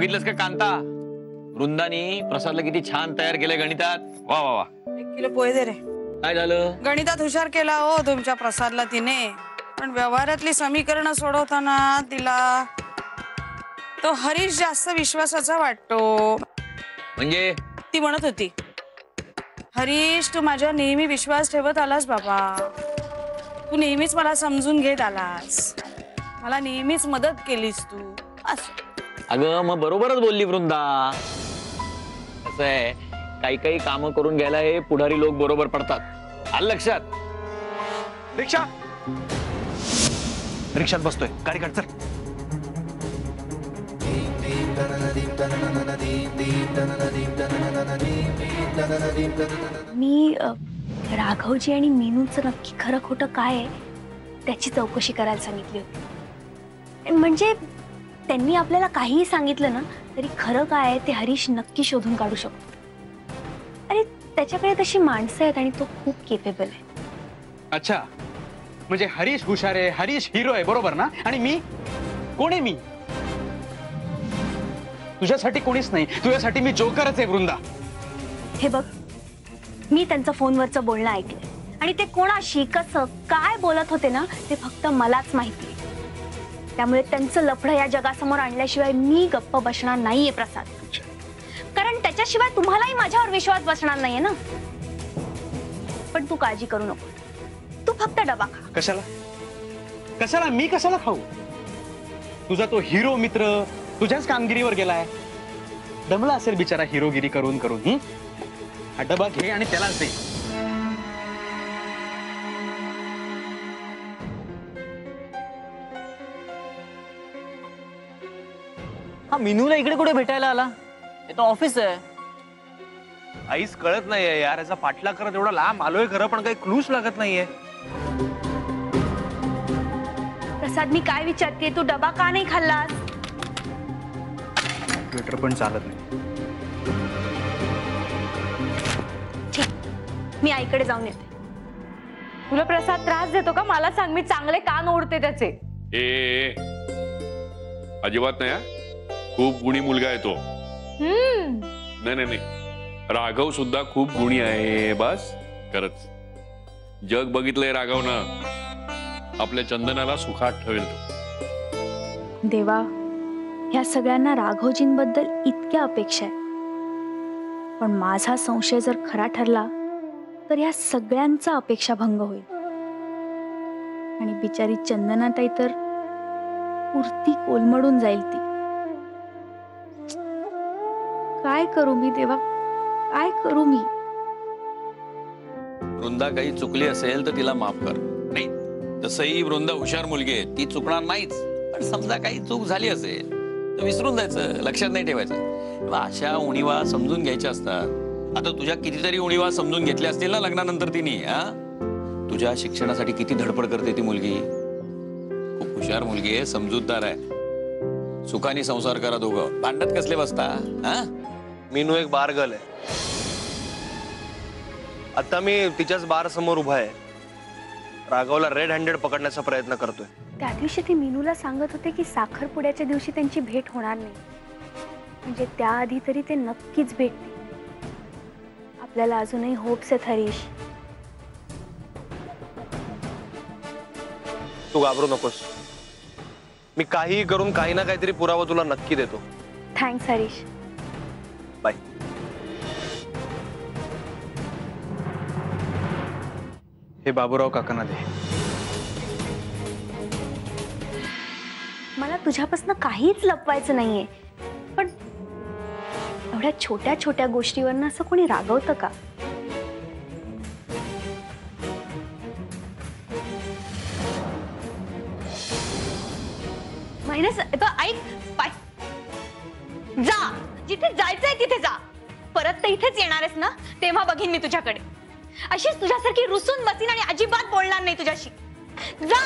बघितलंस का कांता? वृंदानी प्रसादला किती छान तयार केलंय गणितात. वा वा वा. 1 किलो पोहे दे रे. काय झालं? गणितात हुशार केला हो तुमच्या प्रसादला तिने, पण व्यवहारातली समीकरणं सोडवताना तिला तो हरीश जास्त विश्वासाचा वाटतो. म्हणजे ती म्हणत होती, हरीश तू माझ्या नेहमी विश्वास ठेवत आलास बाबा, तू नेहमीच मला समजून घेत आलास, मला नेहमीच मदत केलीस तू. अगं मग बरोबरच बोलली वृंदा. कसं आहे, काही काही कामं करून घ्यायला हे पुढारी लोक बरोबर पडतात. आलं लक्षात? रिक्षा रिक्षात बसतोय, गाडी काढ चल. मी राघवजी आणि मीनूचं नक्की खरं खोटं काय आहे त्याची चौकशी करायला सांगितली होती. म्हणजे त्यांनी आपल्याला काहीही सांगितलं ना तरी खरं काय आहे ते हरीश नक्की शोधून काढू शकतो. अरे त्याच्याकडे तशी माणसं आहेत आणि तो खूप केपेबल आहे. अच्छा, म्हणजे हरीश हुशार आहे, हरीश हिरो आहे, बरोबर ना? आणि मी कोण आहे? मी तुझ्यासाठी कोणीच नाही, तुझ्यासाठी मी जोकरच आहे वृंदा. हे बघ, मी त्यांचं फोनवरचं बोलणं ऐकलंय आणि ते कोणाशी कसं काय बोलत होते ना ते फक्त मलाच माहिती. त्यामुळे त्यांचं लफडं या जगासमोर आणल्याशिवाय मी गप्प बसणार नाहीये प्रसाद. कारण त्याच्याशिवाय तुम्हालाही माझ्यावर विश्वास बसणार नाहीये ना. पण तू काळजी करू नको, तू फक्त डबा खा. कशाला कशाला मी कशाला खाऊ? तुझा तो हिरो मित्र तुझ्याच कामगिरीवर गेलाय. दमला असेल बिचारा हिरोगिरी करून करून. हा डबा घे आणि त्यालाच दे. हा मीनूला इकडे कुठे भेटायला आला? हे तर ऑफिस आहे. आईच कळत नाहीये यार, याचा पाठलाग करत एवढा लांब आलोय खरं, पण काही क्लूच लागत नाहीये. प्रसाद मी काय विचारते, तू डबा का नाही खाल्लास? ट्विटर पण चालत नाही. ठीक, मी आईकडे जाऊन येते. तुला प्रसाद त्रास देतो का? मला सांग, मी चांगले कान ओढते त्याचे. अजिबात नाही. खूप गुणी मुलगा आहे तो. नाही नाही नाही, राघव सुद्धा खूप गुणी आहे. बस खरंच जग बघितलंय राघवनं. आपल्या चंदनाला सुखात ठेवेल तो. देवा, ह्या सगळ्यांना राघवजींबद्दल इतक्या अपेक्षा आहेत, पण माझा संशय जर खरा ठरला तर या सगळ्यांचा अपेक्षा भंग होईल आणि बिचारी चंदनाताई तर पुरती कोलमडून जाईल. ती काय करू मी देवा, काय करू मी? वृंदा काही चुकली असेल तर तिला माफ कर. नाही तसंही वृंदा हुशार मुलगी आहे, ती चुकणार नाहीच. पण समजा काही चूक झाली असेल तर विसरून जायचं, लक्षात नाही ठेवायचं. अशा उणीवा समजून घ्यायच्या असतात. आता तुझ्या कितीतरी उणीवा समजून घेतल्या असतील ना लग्नानंतर तिने. तुझ्या शिक्षणासाठी किती धडपड करते ती मुलगी. खूप हुशार मुलगी आहे, समजूतदार आहे. सुखाने संसार करा दोघं, भांडत कसले बसता? मीनू एक बार गर्ल आहे. आता मी तिच्याच बार समोर उभा आहे. राघवला रेड हँडेड पकडण्याचा प्रयत्न करतोय. त्या दिवशी ती मीनूला सांगत होते की साखरपुड्याच्या दिवशी त्यांची भेट होणार नाही, म्हणजे त्याआधी तरी ते नक्कीच भेटतील. आपल्याला अजूनही होप्स आहेत हरीश. तू घाबरू नकोस, मी काहीही करून काही ना काहीतरी पुरावा तुला नक्की देतो. थँक्स हरीश. बाय. हे बाबूराव काकांना दे. मला तुझ्यापासून काहीच लपवायचं नाहीये, पण एवढ्या छोट्या छोट्या गोष्टीवरनं असं कोणी रागवतं का? मायनस ऐक, जा जिथे जायचंय तिथे जा. परत तर इथेच येणारेस ना, तेव्हा बघीन मी तुझ्याकडे. अशीच तुझ्यासारखी रुसून बसीन आणि अजिबात बोलणार नाही तुझ्याशी. जा.